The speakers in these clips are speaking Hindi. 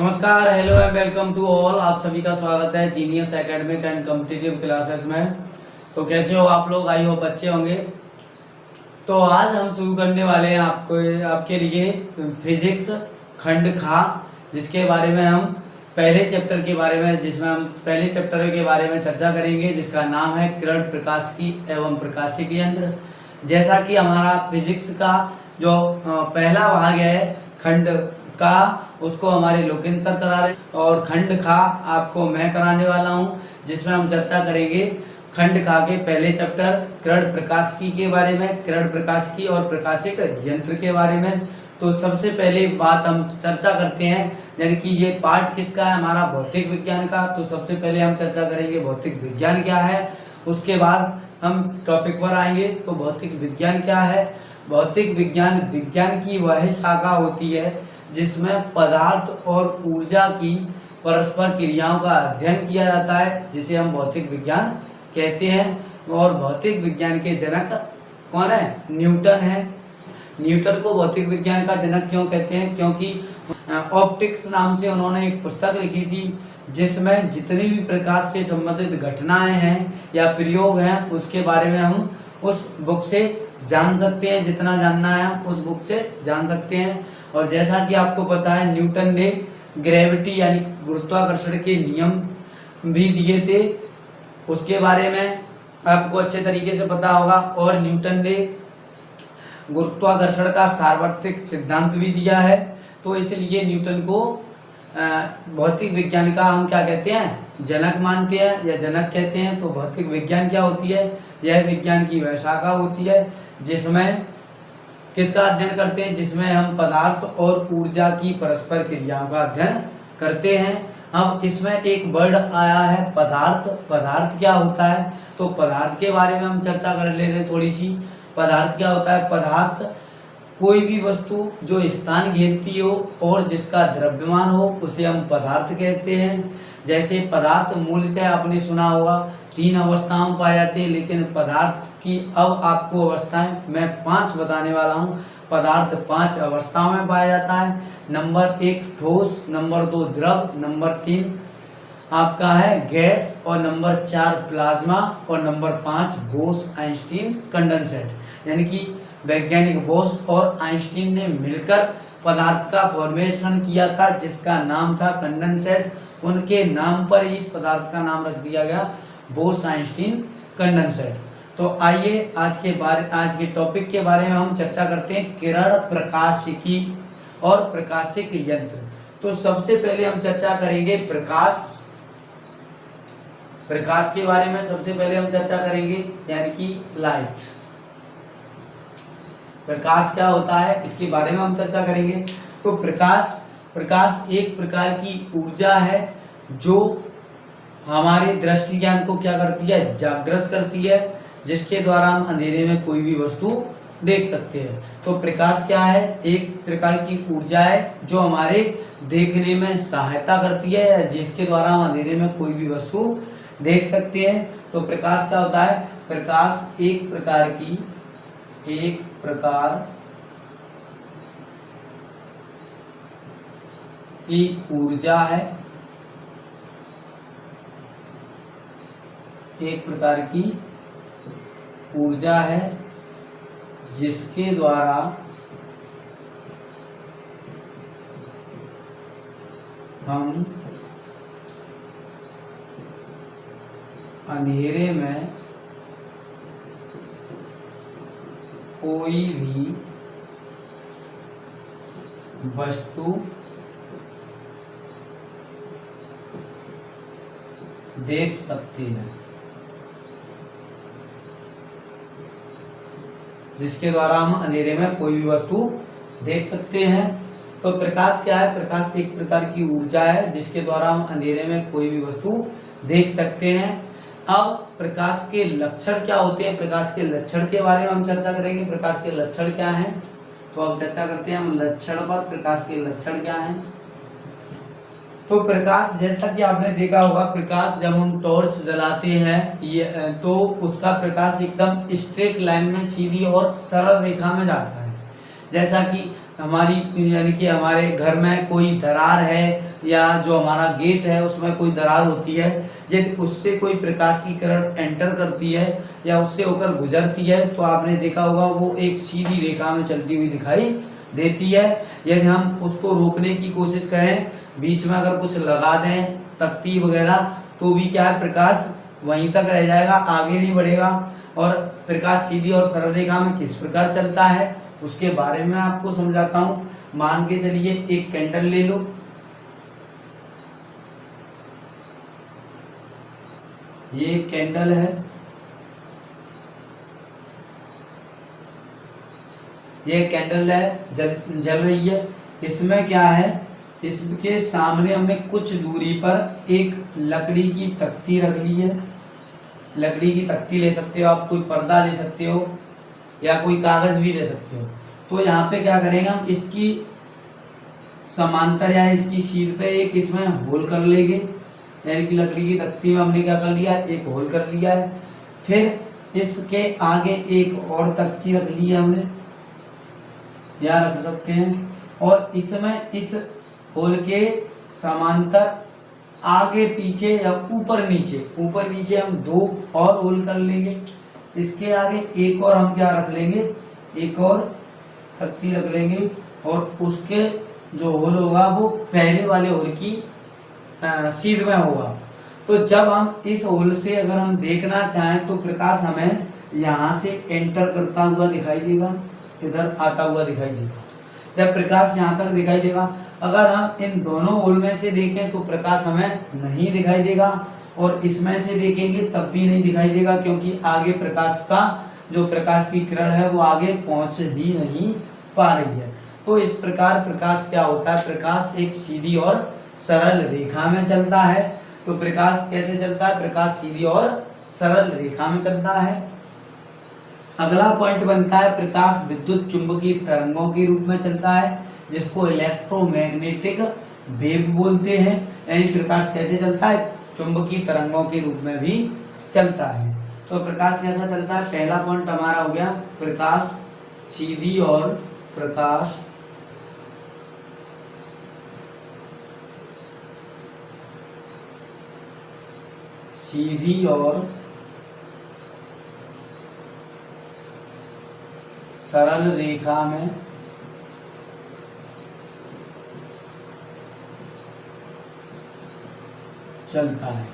नमस्कार, hello and welcome to all. आप सभी का स्वागत है genius academic and competitive classes में। तो कैसे हो आप लोग? आई होप अच्छे होंगे। तो आज हम शुरू करने वाले हैं आपके लिए फिजिक्स खंड खा, जिसके बारे में हम पहले चैप्टर के बारे में चर्चा करेंगे, जिसका नाम है किरण प्रकाशिकी एवं प्रकाशिक यंत्र। जैसा कि हमारा फिजिक्स का जो पहला भाग है खंड का, उसको हमारे लोकेंद्र सर करा रहे हैं और खंड खा आपको मैं कराने वाला हूं, जिसमें हम चर्चा करेंगे खंड खा के पहले चैप्टर किरण प्रकाशिकी के बारे में, किरण प्रकाशिकी और प्रकाशिक यंत्र के बारे में। तो सबसे पहले बात हम चर्चा करते हैं, यानी कि ये पार्ट किसका है? हमारा भौतिक विज्ञान का। तो सबसे पहले हम चर्चा करेंगे भौतिक विज्ञान क्या है, उसके बाद हम टॉपिक पर आएंगे। तो भौतिक विज्ञान क्या है? भौतिक विज्ञान की वह शाखा होती है जिसमें पदार्थ और ऊर्जा की परस्पर क्रियाओं का अध्ययन किया जाता है, जिसे हम भौतिक विज्ञान कहते हैं। और भौतिक विज्ञान के जनक कौन है? न्यूटन है। न्यूटन को भौतिक विज्ञान का जनक क्यों कहते हैं? क्योंकि ऑप्टिक्स नाम से उन्होंने एक पुस्तक लिखी थी, जिसमें जितनी भी प्रकाश से संबंधित घटनाएं हैं या प्रयोग हैं, उसके बारे में हम उस बुक से जान सकते हैं। जितना जानना है उस बुक से जान सकते हैं। और जैसा कि आपको पता है, न्यूटन ने ग्रेविटी यानी गुरुत्वाकर्षण के नियम भी दिए थे, उसके बारे में आपको अच्छे तरीके से पता होगा। और न्यूटन ने गुरुत्वाकर्षण का सार्वत्रिक सिद्धांत भी दिया है। तो इसलिए न्यूटन को भौतिक विज्ञान का हम क्या कहते हैं? जनक मानते हैं या जनक कहते हैं। तो भौतिक विज्ञान क्या होती है? यह विज्ञान की वह शाखा होती है जिसमें किसका अध्ययन करते हैं? जिसमें हम पदार्थ और ऊर्जा की परस्पर क्रियाओं का अध्ययन करते हैं। अब इसमें एक वर्ड आया है पदार्थ। पदार्थ क्या होता है? तो पदार्थ के बारे में हम चर्चा कर ले रहे हैं थोड़ी सी। पदार्थ क्या होता है? पदार्थ कोई भी वस्तु जो स्थान घेरती हो और जिसका द्रव्यमान हो, उसे हम पदार्थ कहते हैं। जैसे पदार्थ मूलतः आपने सुना होगा 3 अवस्थाओं में पाए जाते हैं, लेकिन पदार्थ की अब आपको अवस्थाएं मैं 5 बताने वाला हूं। पदार्थ 5 अवस्थाओं में पाया जाता है। नंबर 1 ठोस, नंबर 2 द्रव, नंबर 3 आपका है गैस, और नंबर 4 प्लाज्मा, और नंबर 5 बोस आइंस्टीन कंडेंसेट। यानी कि वैज्ञानिक बोस और आइंस्टीन ने मिलकर पदार्थ का फॉर्मेशन किया था, जिसका नाम था कंडेंसेट। उनके नाम पर इस पदार्थ का नाम रख दिया गया बोस आइंस्टीन कंडेंसेट। तो आइए आज के टॉपिक के बारे में हम चर्चा करते हैं, किरण प्रकाशिकी और प्रकाशिक यंत्र। तो सबसे पहले हम चर्चा करेंगे प्रकाश के बारे में। सबसे पहले हम चर्चा करेंगे यानी कि लाइट। प्रकाश क्या होता है, इसके बारे में हम चर्चा करेंगे। तो प्रकाश एक प्रकार की ऊर्जा है जो हमारे दृष्टि ज्ञान को क्या करती है? जागृत करती है, जिसके द्वारा हम अंधेरे में कोई भी वस्तु देख सकते हैं। तो प्रकाश क्या है? एक प्रकार की ऊर्जा है जो हमारे देखने में सहायता करती है, या जिसके द्वारा हम अंधेरे में कोई भी वस्तु देख सकते हैं। तो प्रकाश क्या होता है? प्रकाश एक प्रकार की ऊर्जा है, एक प्रकार की ऊर्जा है जिसके द्वारा हम अंधेरे में कोई भी वस्तु देख सकते हैं, जिसके द्वारा हम अंधेरे में कोई भी वस्तु देख सकते हैं। तो प्रकाश क्या है? प्रकाश एक प्रकार की ऊर्जा है जिसके द्वारा हम अंधेरे में कोई भी वस्तु देख सकते हैं। अब प्रकाश के लक्षण क्या होते हैं? प्रकाश के लक्षण के बारे में हम चर्चा करेंगे। प्रकाश के लक्षण क्या हैं? तो अब चर्चा करते हैं हम लक्षण पर। प्रकाश के लक्षण क्या हैं? तो प्रकाश, जैसा कि आपने देखा होगा, प्रकाश जब हम टॉर्च जलाते हैं तो उसका प्रकाश एकदम स्ट्रेट लाइन में सीधी और सरल रेखा में जाता है। जैसा कि हमारी यानी कि हमारे घर में कोई दरार है या जो हमारा गेट है उसमें कोई दरार होती है, यदि उससे कोई प्रकाश की किरण एंटर करती है या उससे होकर गुजरती है तो आपने देखा होगा वो एक सीधी रेखा में चलती हुई दिखाई देती है। यदि हम उसको रोकने की कोशिश करें, बीच में अगर कुछ लगा दें तख्ती वगैरह, तो भी क्या है, प्रकाश वहीं तक रह जाएगा, आगे नहीं बढ़ेगा। और प्रकाश सीधी और सरल रेखा में किस प्रकार चलता है उसके बारे में आपको समझाता हूँ। मान के चलिए एक कैंडल ले लो, ये कैंडल है, ये कैंडल है जल रही है। इसमें क्या है, इसके सामने हमने कुछ दूरी पर एक लकड़ी की तख्ती रख ली है। लकड़ी की तख्ती ले सकते हो आप, कोई पर्दा ले सकते हो या कोई कागज भी ले सकते हो। तो यहाँ पे क्या करेंगे हम, इसकी समांतर या इसकी शीट पे एक इसमें होल कर लेंगे, यानी कि लकड़ी की तख्ती में हमने क्या कर लिया, एक होल कर लिया है। फिर इसके आगे एक और तख्ती रख ली है हमने, यहाँ रख सकते हैं, और इसमें इस होल के समांतर आगे पीछे या ऊपर नीचे हम दो और होल कर लेंगे। इसके आगे एक और हम क्या रख लेंगे, एक और तख्ती रख लेंगे, और उसके जो होल होगा वो पहले वाले होल की सीध में होगा। तो जब हम इस होल से अगर हम देखना चाहें तो प्रकाश हमें यहाँ से एंटर करता हुआ दिखाई देगा, इधर आता हुआ दिखाई देगा। जब प्रकाश यहाँ तक दिखाई देगा, अगर हम इन दोनों होल में से देखें तो प्रकाश हमें नहीं दिखाई देगा, और इसमें से देखेंगे तब भी नहीं दिखाई देगा, क्योंकि आगे प्रकाश का जो प्रकाश की किरण है वो आगे पहुंच ही नहीं पा रही है। तो इस प्रकार प्रकाश क्या होता है, प्रकाश एक सीधी और सरल रेखा में चलता है। तो प्रकाश कैसे चलता है, प्रकाश सीधी और सरल रेखा में चलता है। अगला पॉइंट बनता है, प्रकाश विद्युत चुंबकीय तरंगों के रूप में चलता है, जिसको इलेक्ट्रोमैग्नेटिक वेव बोलते हैं। यानी प्रकाश कैसे चलता है, चुंबकीय तरंगों के रूप में भी चलता है। तो प्रकाश कैसा चलता है, पहला पॉइंट हमारा हो गया प्रकाश सीधी और प्रकाश सीधी और सरल रेखा में चलता है।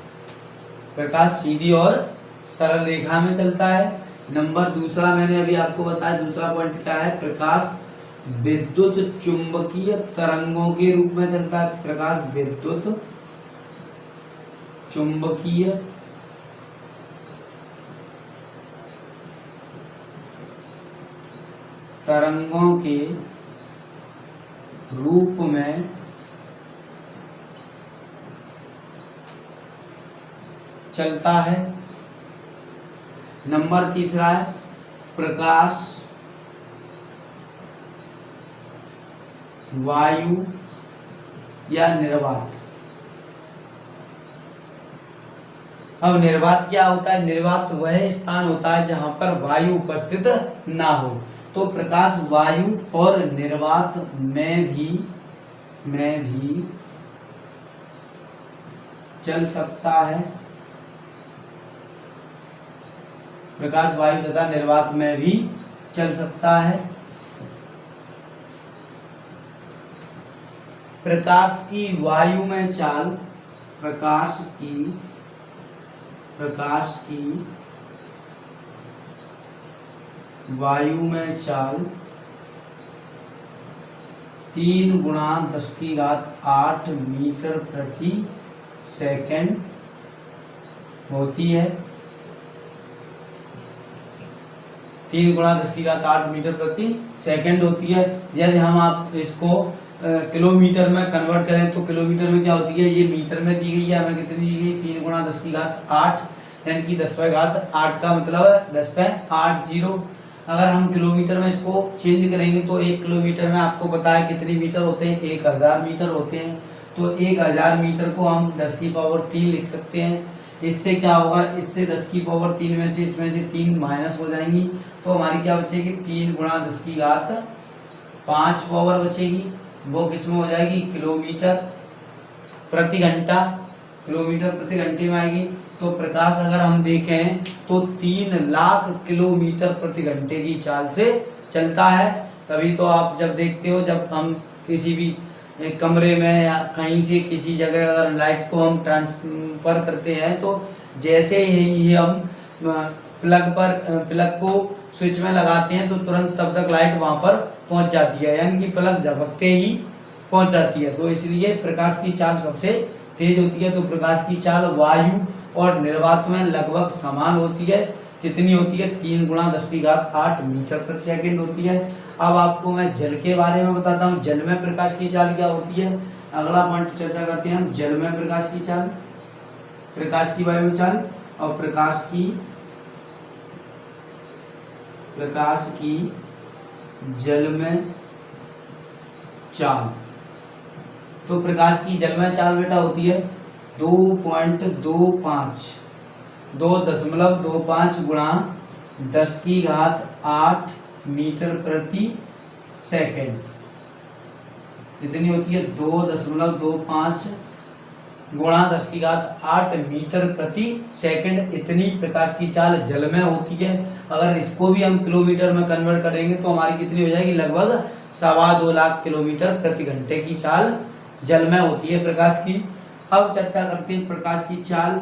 प्रकाश सीधी और सरल रेखा में चलता है। नंबर दूसरा मैंने अभी आपको बताया, दूसरा पॉइंट क्या है, प्रकाश विद्युत चुंबकीय तरंगों के रूप में चलता है। प्रकाश विद्युत चुंबकीय तरंगों के रूप में चलता है। नंबर तीसरा है, प्रकाश वायु या निर्वात। अब निर्वात क्या होता है, निर्वात वह स्थान होता है जहां पर वायु उपस्थित ना हो। तो प्रकाश वायु और निर्वात में भी चल सकता है। प्रकाश वायु तथा निर्वात में भी चल सकता है। प्रकाश की वायु में चाल, प्रकाश की वायु में चाल 3 × 10⁸ मीटर प्रति सेकंड होती है। 3 × 10⁸ मीटर प्रति सेकंड होती है। यदि हम आप इसको किलोमीटर में कन्वर्ट करें तो किलोमीटर में क्या होती है, ये मीटर में दी गई है, हमें कितनी दी गई, 3 × 10⁸, यानी कि 10⁸ का मतलब है 10⁸. अगर हम किलोमीटर में इसको चेंज करेंगे तो 1 किलोमीटर में आपको पता है कितने मीटर होते हैं, 1000 मीटर होते हैं। तो 1000 मीटर को हम 10⁻³ लिख सकते हैं। इससे क्या होगा, इससे 10⁻³ में से इसमें से 3 माइनस हो जाएंगी, तो हमारी क्या बचेगी, 3 × 5 पावर बचेगी, वो किसमें हो जाएगी, किलोमीटर प्रति घंटा, किलोमीटर प्रति घंटे में आएगी। तो प्रकाश अगर हम देखें तो 3 लाख किलोमीटर प्रति घंटे की चाल से चलता है। तभी तो आप जब देखते हो, जब हम किसी भी एक कमरे में या कहीं से किसी जगह अगर लाइट को हम ट्रांसफर करते हैं तो जैसे ही हम प्लग को स्विच में लगाते हैं तो तुरंत तब तक लाइट वहां पर पहुंच जाती है, यानी कि प्लग झपकते ही पहुंच जाती है। तो इसलिए प्रकाश की चाल सबसे तेज होती है। तो प्रकाश की चाल वायु और निर्वात में लगभग समान होती है। कितनी होती है, 3 × 10⁸ मीटर प्रति सेकंड होती है। अब आपको मैं जल के बारे में बताता हूँ, जल में प्रकाश की चाल क्या होती है। अगला पॉइंट चर्चा करते हैं हम, जल में प्रकाश की चाल, प्रकाश की वायु चाल और प्रकाश की जल में चाल। तो प्रकाश की जल में चाल बेटा होती है 2.25 × 10⁸ मीटर प्रति सेकंड। कितनी होती है, 2.25 × 10⁸ मीटर प्रति सेकंड। इतनी प्रकाश की चाल जल में होती है। अगर इसको भी हम किलोमीटर में कन्वर्ट करेंगे तो हमारी कितनी हो जाएगी, लगभग 2.25 लाख किलोमीटर प्रति घंटे की चाल जल में होती है प्रकाश की। अब चर्चा करते हैं प्रकाश की चाल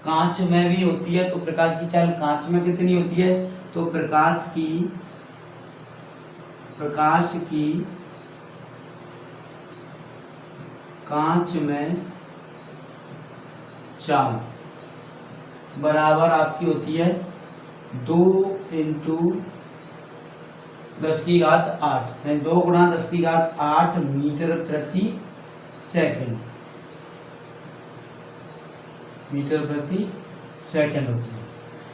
कांच में भी होती है। तो प्रकाश की चाल कांच में कितनी होती है, तो प्रकाश की कांच में चाल बराबर आपकी होती है 2 × 10⁸, 2 × 10⁸ मीटर प्रति सेकंड, मीटर प्रति सेकंड होती है।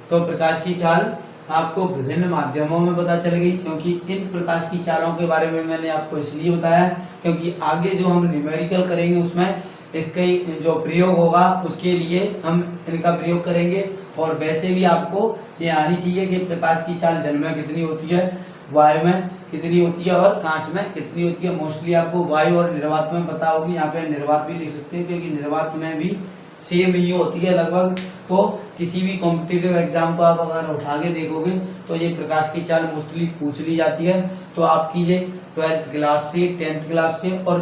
तो प्रकाश की चाल आपको विभिन्न माध्यमों में पता चल गई, क्योंकि इन प्रकाश की चालों के बारे में मैंने आपको इसलिए बताया क्योंकि आगे जो हम न्यूमेरिकल करेंगे उसमें इसके जो प्रयोग होगा उसके लिए हम इनका प्रयोग करेंगे। और वैसे भी आपको ये आनी चाहिए कि प्रकाश की चाल जल में कितनी होती है, वायु में कितनी होती है और कांच में कितनी होती है। मोस्टली आपको वायु और निर्वात में पता होगी, यहाँ पे निर्वात भी लिख सकते हैं क्योंकि निर्वात में भी सेम ही होती है लगभग। तो किसी भी कॉम्पिटिटिव एग्जाम को आप अगर उठा के देखोगे तो ये प्रकाश की चाल मोस्टली पूछ ली जाती है। तो आपकी ये 12th क्लास से 10th क्लास से और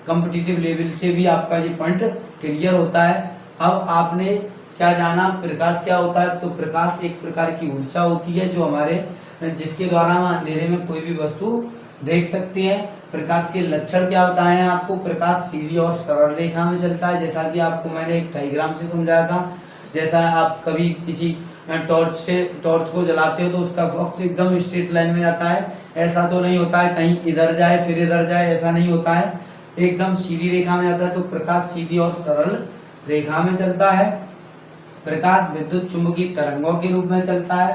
कॉम्पिटिटिव लेवल से भी आपका ये पॉइंट क्लियर होता है। अब आपने क्या जाना, प्रकाश क्या होता है। तो प्रकाश एक प्रकार की ऊर्जा होती है जो हमारे जिसके द्वारा हम अंधेरे में कोई भी वस्तु देख सकते हैं। प्रकाश के लक्षण क्या बताए हैं आपको, प्रकाश सीधी और सरल रेखा में चलता है, जैसा कि आपको मैंने एक डायग्राम से समझाया था। जैसा आप कभी किसी टॉर्च को जलाते हो तो उसका फोकस एकदम स्ट्रेट लाइन में जाता है, ऐसा तो नहीं होता है कहीं इधर जाए फिर इधर जाए, ऐसा नहीं होता है, एकदम सीधी रेखा में जाता है। तो प्रकाश सीधी और सरल रेखा में चलता है। प्रकाश विद्युत चुंबकीय तरंगों के रूप में चलता है।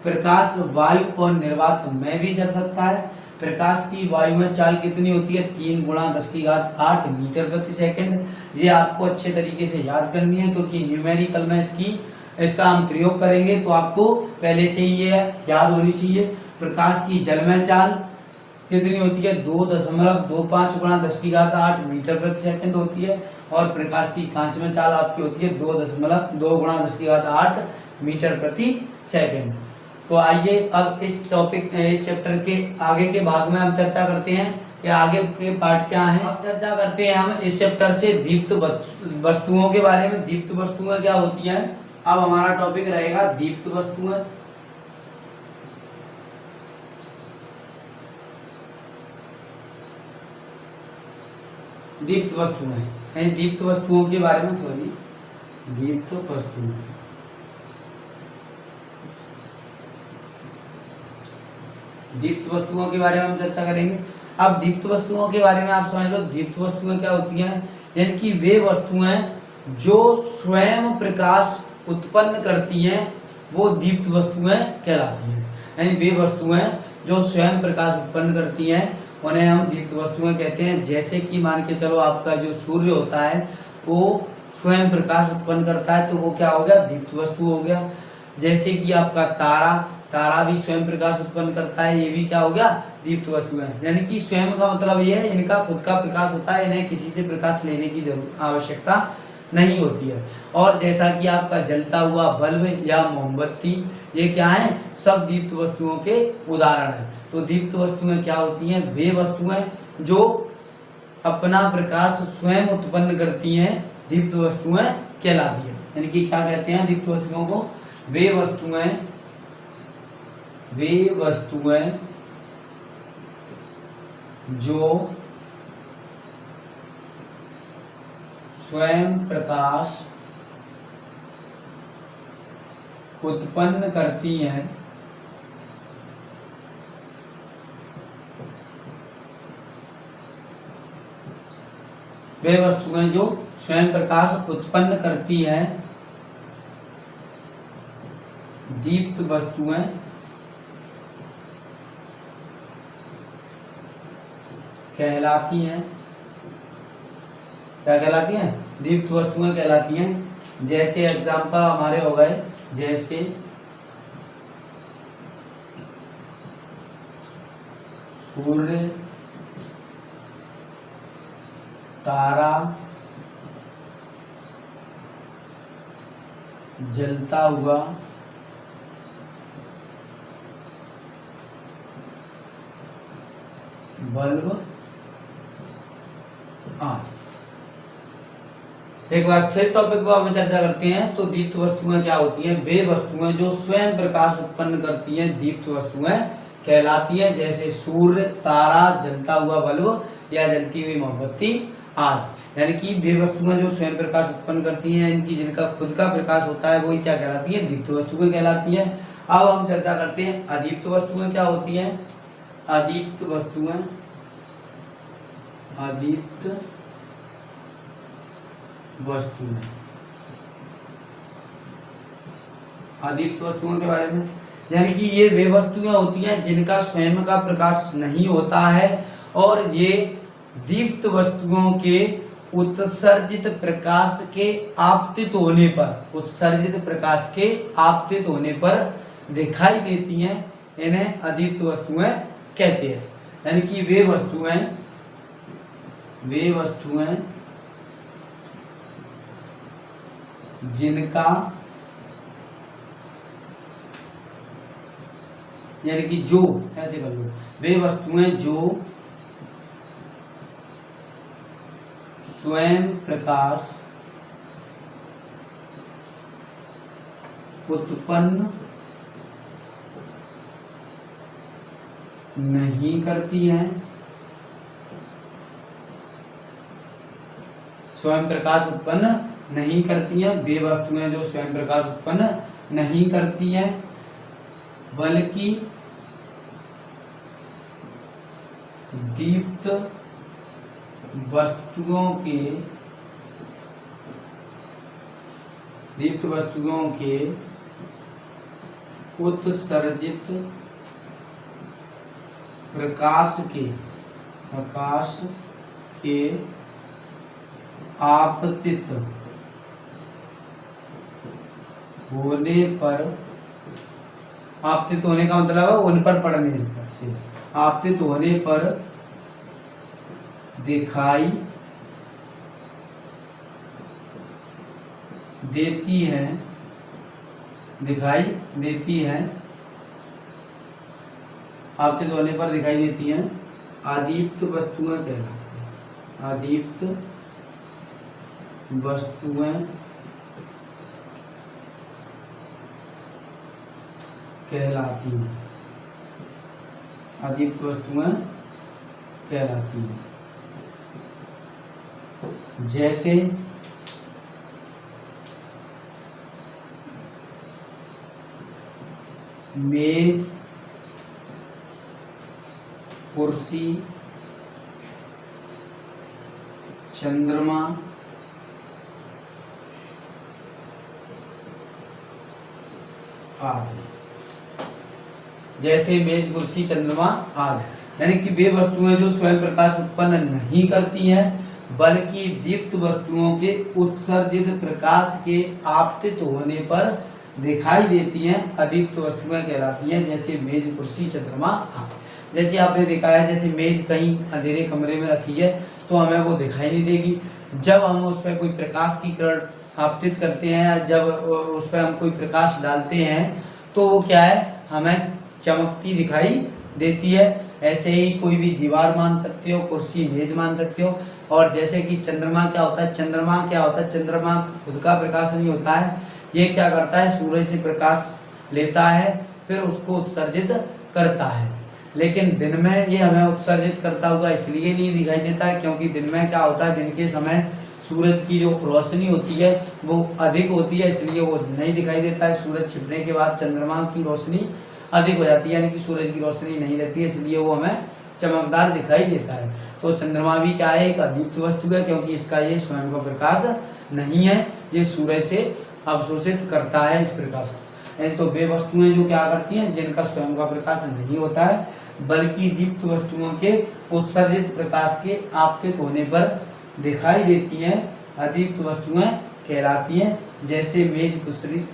प्रकाश वायु और निर्वात में भी चल सकता है। प्रकाश की वायु में चाल कितनी होती है, 3 × 10⁸ मीटर प्रति सेकंड। ये आपको अच्छे तरीके से याद करनी है क्योंकि न्यूमेरिकल में इसका हम प्रयोग करेंगे तो आपको पहले से ही ये याद होनी चाहिए। प्रकाश की जल में चाल कितनी होती है, 2.25 × 10⁸ मीटर प्रति सेकंड होती है। और प्रकाश की कांच में चाल आपकी होती है 2.2 × 10⁸ मीटर प्रति सेकंड। तो आइए अब इस चैप्टर के आगे के भाग में हम चर्चा करते हैं कि आगे के पार्ट क्या हैं। अब चर्चा करते हैं हम इस चैप्टर से दीप्त वस्तुओं के बारे में। दीप्त वस्तुएं क्या होती हैं, अब हमारा टॉपिक रहेगा दीप्त वस्तुएं। दीप्त वस्तुएं, दीप्त वस्तुओं के बारे में दीप्त वस्तुएं, दीप्त वस्तुओं के बारे में हम चर्चा करेंगे। अब दीप्त वस्तुओं के बारे में आप समझ लो, दीप्त वस्तुएं क्या होती हैं, यानी कि वे वस्तुएं जो स्वयं प्रकाश उत्पन्न करती हैं वो दीप्त वस्तुएं कहलाती हैं। यानी वे वस्तुएं जो स्वयं प्रकाश उत्पन्न करती हैं उन्हें हम दीप्त वस्तुएं कहते हैं। जैसे कि मान के चलो आपका जो सूर्य होता है वो स्वयं प्रकाश उत्पन्न करता है तो वो क्या हो गया, दीप्त वस्तु हो गया। जैसे कि आपका तारा तारा भी स्वयं प्रकाश उत्पन्न करता है, ये भी क्या हो गया, दीप्त वस्तु है। यानी कि स्वयं का मतलब ये है इनका खुद का प्रकाश होता है, इन्हें किसी से प्रकाश लेने की आवश्यकता नहीं होती है। और जैसा कि आपका जलता हुआ बल्ब या मोमबत्ती, ये क्या है, सब दीप्त वस्तुओं के उदाहरण है। तो दीप्त वस्तुएं क्या होती हैं, वे वस्तुएं जो अपना प्रकाश स्वयं उत्पन्न करती हैं, दीप्त वस्तुएं कहलाती है। यानी कि क्या कहते हैं दीप्त वस्तुओं को, वे वस्तुएं जो स्वयं प्रकाश उत्पन्न करती हैं, वे वस्तुएं जो स्वयं प्रकाश उत्पन्न करती हैं, दीप्त वस्तुएं कहलाती हैं। क्या कहलाती हैं, दीप्त वस्तुएं कहलाती हैं। जैसे एग्जाम्पल हमारे हो गए, जैसे सूर्य, तारा, जलता हुआ बल्ब आदि। एक बार फिर टॉपिक पर हम चर्चा करते हैं। तो दीप्त वस्तुएं क्या होती हैं, वे वस्तुएं जो स्वयं प्रकाश उत्पन्न करती हैं, दीप्त वस्तुएं कहलाती हैं। जैसे सूर्य, तारा, जलता हुआ बल्ब या जलती हुई मोमबत्ती आदि। यानी कि वे वस्तुएं जो स्वयं प्रकाश उत्पन्न करती हैं, इनकी जिनका खुद का प्रकाश होता है, वही क्या कहलाती है, दीप्त वस्तुएं कहलाती हैं। अब हम चर्चा करते हैं अदीप्त वस्तुएं क्या होती हैं। अदीप्त वस्तुएं, अदीप्त वस्तुएं, अदीप्त वस्तुओं के बारे में, यानी कि ये वे वस्तुएं होती हैं जिनका स्वयं का प्रकाश नहीं होता है और ये दीप्त वस्तुओं के उत्सर्जित प्रकाश के आपतित होने पर, उत्सर्जित प्रकाश के आपतित होने पर दिखाई देती हैं, इन्हें अदीप्त वस्तुएं कहते हैं। यानी कि वे वस्तुएं जिनका, यानी कि जो, ऐसे कर लो, वे वस्तुएं जो स्वयं प्रकाश उत्पन्न नहीं करती हैं, स्वयं प्रकाश उत्पन्न नहीं करती हैं, वे वस्तुएं जो स्वयं प्रकाश उत्पन्न नहीं करती हैं, बल्कि दीप्त वस्तुओं के उत्सर्जित प्रकाश के आपतित होने पर, आपतित होने का मतलब है उन पर पड़ने से, आपतित होने पर दिखाई देती है, आपतित होने पर दिखाई देती हैं, अदीप्त वस्तुएं कहलाती हैं। अदीप्त वस्तुएं कहलाती हैं, अदीप्त वस्तुएं कहलाती हैं। जैसे मेज, कुर्सी, चंद्रमा, आदि। जैसे मेज, कुर्सी, चंद्रमा आदि। यानी कि वे वस्तुएं जो स्वयं प्रकाश उत्पन्न नहीं करती हैं, बल्कि दीप्त वस्तुओं के उत्सर्जित प्रकाश के आपतित होने पर दिखाई देती हैं अदीप्त वस्तुएं कहलाती हैं, जैसे मेज, कुर्सी, चंद्रमा आदि। जैसे आपने देखा है, जैसे मेज कहीं अंधेरे कमरे में रखी है तो हमें वो दिखाई नहीं देगी। जब हम उस पर कोई प्रकाश की किरण आपतित करते हैं या जब उस पर हम कोई प्रकाश डालते हैं तो वो क्या है, हमें चमकती दिखाई देती है। ऐसे ही कोई भी दीवार मान सकते हो, कुर्सी, मेज मान सकते हो। और जैसे कि चंद्रमा क्या होता है, चंद्रमा खुद का प्रकाश नहीं होता है, ये क्या करता है, सूरज से प्रकाश लेता है फिर उसको उत्सर्जित करता है। लेकिन दिन में ये हमें उत्सर्जित करता हुआ इसलिए नहीं दिखाई देता है क्योंकि दिन में क्या होता है, दिन के समय सूरज की जो रोशनी होती है वो अधिक होती है, इसलिए वो नहीं दिखाई देता है। सूरज छिपने के बाद चंद्रमा की रोशनी अधिक हो जाती है, यानी कि सूरज की रोशनी नहीं रहती है, इसलिए वो हमें चमकदार दिखाई देता है। तो चंद्रमा भी क्या है, एक अदीप्त वस्तु है क्योंकि इसका ये स्वयं का प्रकाश नहीं है, ये सूरज से अवशोषित करता है इस प्रकाश को। तो वे वस्तुएं जो क्या करती हैं, जिनका स्वयं का प्रकाश नहीं होता है बल्कि दीप्त वस्तुओं के उत्सर्जित प्रकाश के आपतित होने पर दिखाई देती हैं, अदीप्त वस्तुएं कहलाती हैं। जैसे मेज,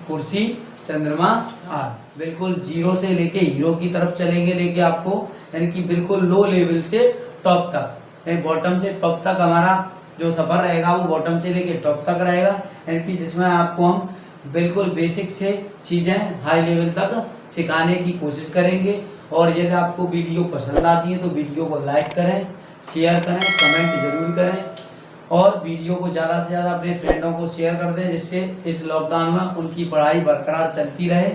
कुर्सी, चंद्रमा आदि। बिल्कुल जीरो से लेके हीरो की तरफ चलेंगे लेके आपको, यानी कि बिल्कुल लो लेवल से टॉप तक, बॉटम से टॉप तक हमारा जो सफर रहेगा वो बॉटम से लेके टॉप तक रहेगा, यानी कि जिसमें आपको हम बिल्कुल बेसिक से चीजें हाई लेवल तक सिखाने की कोशिश करेंगे। और यदि आपको वीडियो पसंद आती है तो वीडियो को लाइक करें, शेयर करें, कमेंट जरूर करें और वीडियो को ज़्यादा से ज़्यादा अपने फ्रेंडों को शेयर कर दें, जिससे इस लॉकडाउन में उनकी पढ़ाई बरकरार चलती रहे।